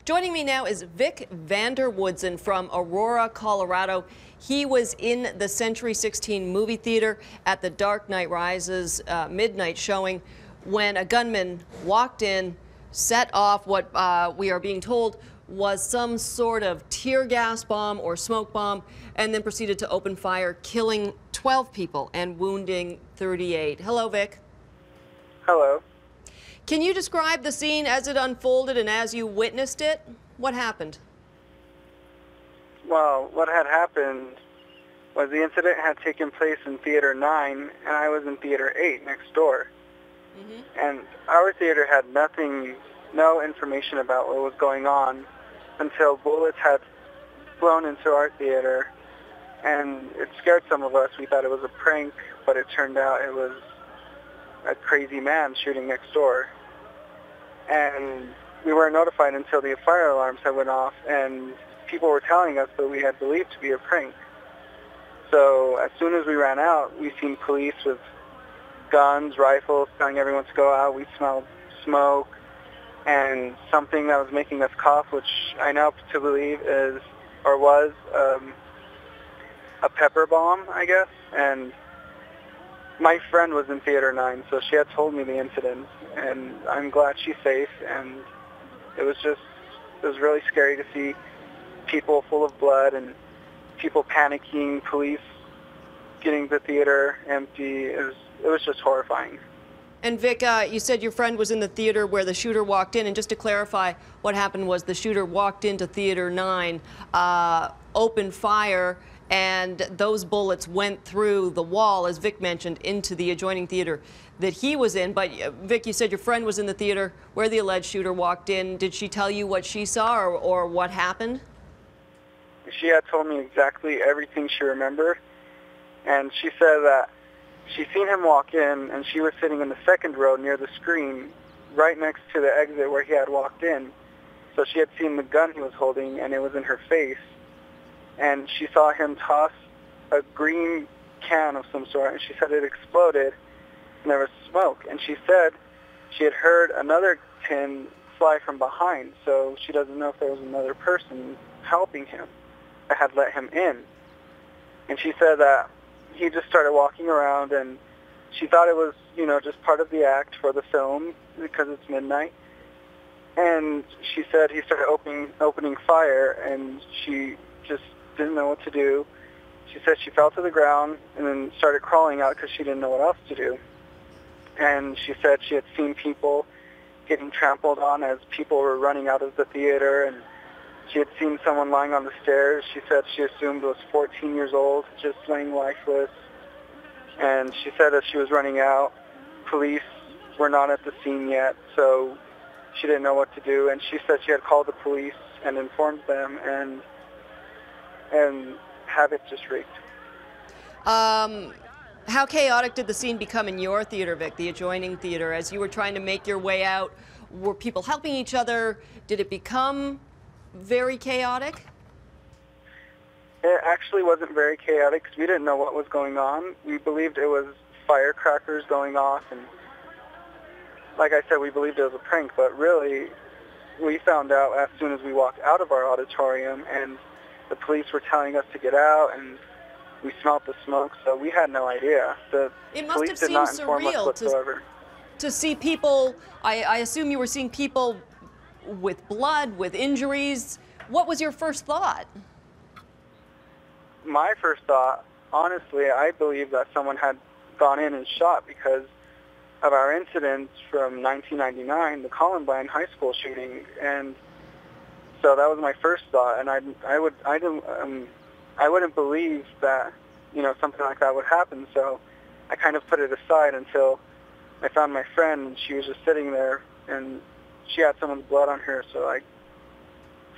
Joining me now is Vick Woodsen from Aurora, Colorado. He was in the Century 16 movie theater at the Dark Knight Rises midnight showing when a gunman walked in, set off what we are being told was some sort of tear gas bomb or smoke bomb, and then proceeded to open fire, killing 12 people and wounding 38. Hello, Vick. Hello. Can you describe the scene as it unfolded and as you witnessed it? What happened? Well, what had happened was the incident had taken place in Theater 9, and I was in Theater 8 next door. And our theater had no information about what was going on until bullets had flown into our theater, and it scared some of us. We thought it was a prank, but it turned out it was a crazy man shooting next door. And we weren't notified until the fire alarms had went off, and people were telling us that we had believed to be a prank. So as soon as we ran out, we seen police with guns, rifles, telling everyone to go out. We smelled smoke and something that was making us cough, which I now to believe is, or was, a pepper bomb, I guess. And my friend was in Theater 9, so she had told me the incident, and I'm glad she's safe. And it was really scary to see people full of blood and people panicking, police getting the theater empty. It was just horrifying. And Vick, you said your friend was in the theater where the shooter walked in, and just to clarify, what happened was the shooter walked into Theater 9, opened fire, and those bullets went through the wall, as Vick mentioned, into the adjoining theater that he was in. But Vick, you said your friend was in the theater where the alleged shooter walked in. Did she tell you what she saw or what happened? She had told me exactly everything she remembered, and she said that she seen him walk in, and she was sitting in the second row near the screen, right next to the exit where he had walked in. So she had seen the gun he was holding, and it was in her face. And she saw him toss a green can of some sort, and she said it exploded, and there was smoke. And she said she had heard another tin fly from behind, so she doesn't know if there was another person helping him that had let him in. And she said that he just started walking around, and she thought it was, just part of the act for the film because it's midnight. And she said he started opening fire, and she just didn't know what to do. She said she fell to the ground and then started crawling out because she didn't know what else to do. And she said she had seen people getting trampled on as people were running out of the theater, and she had seen someone lying on the stairs. She said she assumed was 14 years old, just laying lifeless. And she said as she was running out, police were not at the scene yet, so she didn't know what to do. And she said she had called the police and informed them, and havoc just wreaked. How chaotic did the scene become in your theater, Vick, the adjoining theater? As you were trying to make your way out, were people helping each other? Did it become very chaotic? It actually wasn't very chaotic because we didn't know what was going on. We believed it was firecrackers going off, and like I said, we believed it was a prank, but really we found out as soon as we walked out of our auditorium, and the police were telling us to get out, and we smelled the smoke, so we had no idea. It must have seemed surreal to see people. I assume you were seeing people with blood, with injuries. What was your first thought? My first thought, honestly, I believe that someone had gone in and shot because of our incidents from 1999, the Columbine high school shooting, and so that was my first thought. And I wouldn't believe that something like that would happen. So I kind of put it aside until I found my friend, and she was just sitting there, and she had someone's blood on her, so I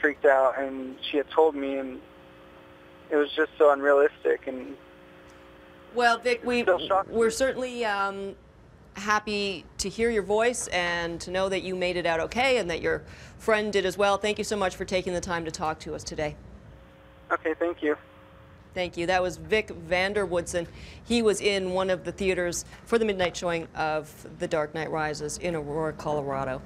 freaked out, and she had told me, and it was just so unrealistic. And well, Vick, we're certainly happy to hear your voice and to know that you made it out okay and that your friend did as well. Thank you so much for taking the time to talk to us today. Okay, thank you. Thank you. That was Vick Woodsen. He was in one of the theaters for the midnight showing of The Dark Knight Rises in Aurora, Colorado.